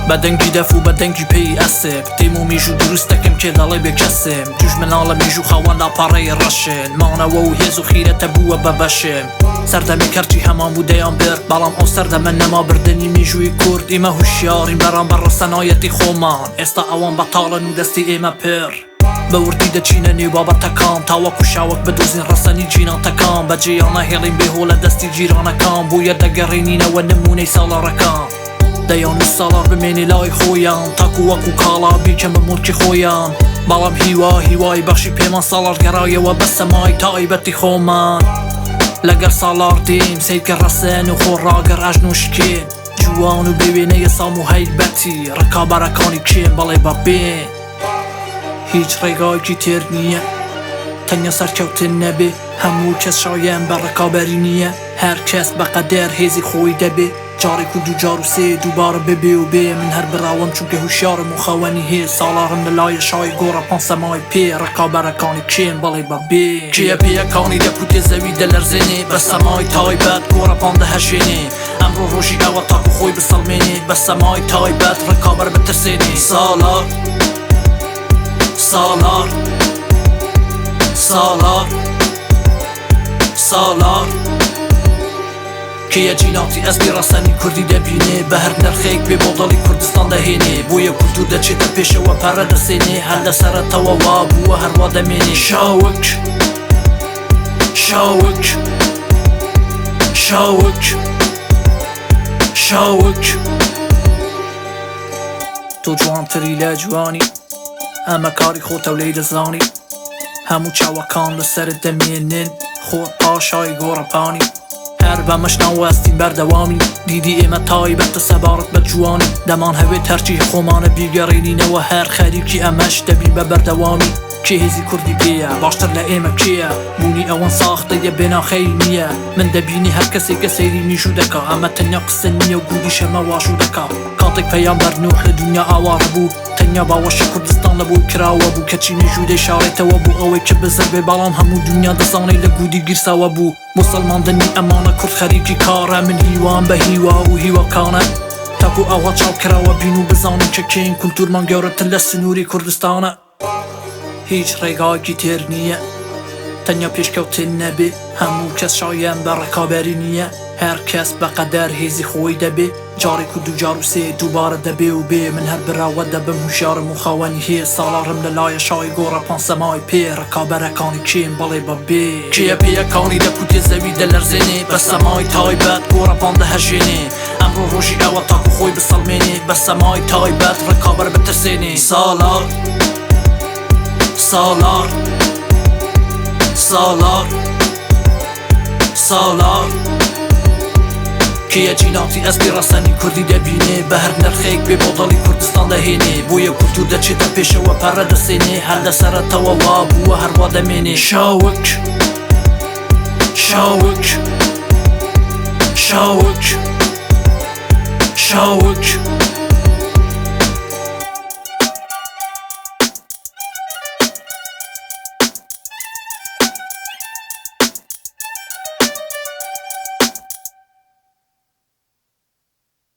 بەدەنگی دەف و بەدەنگی پێی ئەسێ دێم و میژ و دروست دەکەم کێ دەڵێ بێ کەسێم دوژمناڵە میژ و خەوان لاپەڕەی ڕەشێن ماونەوە و هێز و خیرەتە بووە بە بەشێم سەردەمی کەرچی هەمان بوو دەیان برد بەڵام ئەو سەردەمە نەما بردنی میژووی کورد ئێمە هوشیارین بەرامبەر ڕەسەنایەتی خۆمان ئێستا ئەوان بەتاڵن و دەستی ئێمە پێر بە وردی دەچینە نێو بابەتەکان تاوەکو شاوەک بدۆزین ڕەسەنی جیناتەکان بەجێیانە هێڵین بێهۆ لە دەستی جیرانەکان بوویە دەگەڕێنینەوە نمونەی ساڵارەکان دەیان ساڵار بمێنی لای خۆیان تاکو وەکو کاڵا بیکەم بە مولکی خۆیان بەڵام هیوای بەخشی پێمان ساڵار گەڕایەوە بە سەمای تایبەتی خۆمان لەگەر ساڵار دێم سیدکە ڕەسەن و خۆڕاگەر ئاژنوشکێن جوان و بێوێنەیە سام و هەیبەتی ڕکابەرەکانی کێن بەڵێ بە بێن هیچ ڕێگایکی تێر نییە تەنیا سەرکەوتن نەبێ هەموو کەس شایەن بە ڕکابەری نییە هەر کەس بەقەدەر هێزی خۆی دەبێ جارێک و دووجار و سێ دووبارە ببێ و بێ من هەر براوەم چونکە هوشیارم و خەوەنی هەیە ساڵارم لەلایە شای گۆڕە پانسەمای پێ ڕکابەرەکانی کێن بەڵێ بە بێ کێە پێیەکانی دەکوتێ زەوی دەلەرزێنێ بە سەمای تایبەت گۆڕەپان دەهەژێنێ ئەمڕۆ ڕۆژی ئەوە تاکو خۆی بسەڵمێنێ بە سەمای تایبەت ڕکابەر بترسێنێ ساڵار ساڵار ساڵار ساڵار کێیە جیناتی ئەسپی ڕەسەنی کوردی دەبینێ بە هەر نرخێک بێ بۆڵی کوردستان دەهێنێ بۆیە کولتور دەچێتە پێشەوە پەرە دەسێنێ هەر لەسەرەتەوە وا بووە هەروە دەمێنێ شاوک شاوک شاوک شاوک تۆ جوانتری لە جوانی ئەمە کاری خۆتە و لێی دەزانی هەموو چاوەکان لەسەرت دەمێنن خۆت پاشای گۆڕەپانی هەر بە مەشناوەستین بەردەوامی دیدی ئێمە تایبەتە سەبارەت بە جوانی دەمان هەوێت هەرچی خۆمانە بیگەڕێنینەوە هەر خەریکی ئەمەش دەبین بە بەردەوامی کێ هێزی کوردی پێیە باشتر لە ئێمە کێیە بوونی ئەوەن ساختەیە بێناخەی نییە من دەبینی هەر کەسێکە سەیری میژوو دەکا ئەمە تەنیا قسە نییە و گوودی شەمە واشوو دەکا کاتێک پەیامبەر نوح لە دنیا ئاوار بوو تەنیا باوەشی کوردستان لە بۆی کراوە بوو کەچی میژوو دەیشارێتەوە بوو ئەوەی کە بزر بێ بەڵام هەموو دنیا دەزانەی لە گوودی گیرساوە بوو موسڵماندنی ئەمانە کورد خەریکی کارە من هیوان بە هیوا و هیوەکانە تاکو ئەوە چاو کراوە بین و بزانین کە کێین کولتورمان گەورەتر لە سنووری کوردستانە هیچ ڕێگایکی تێر نییە تەنیا پێشکەوتن نەبێ هەموو کەس شایەن بە ڕکابەری نییە هەر کەس بەقەدەر هێزی خۆی دەبێ جارێک و دووجار و سێ دووبارە دەبێ و بێ من هەر براوە دەبم هوشیارم و خەوەنی هەیە ساڵارم لەلایە شای گۆڕە پانسەمای پێ ڕکابەرەکانی کێن بەڵێ بە بێ کێیە پێیەکانی دەکوتێ زەوی دەلەرزێنێ بە سەمای تایبەت گۆڕەپان دەهەژێنێ ئەمڕۆ ڕۆژی ئەوە تاکو خۆی بسەڵمێنێ بە سەمای تایبەت ڕکابەر بترسێنێ ساڵار ساڵار ساڵار ساڵار کێیە جیناتی ئەسپی ڕەسەنی کوردی دەبینێ بە هەر نرخێک بێ بۆڵی کوردستان دەهێنێ بۆیە کولتور دەچێتە پێشەوە پەرە دەسێنێ هەر لەسەرەتەوە وا بووە هەروە دەمێنێ شاوک شاوک شاوک شاوک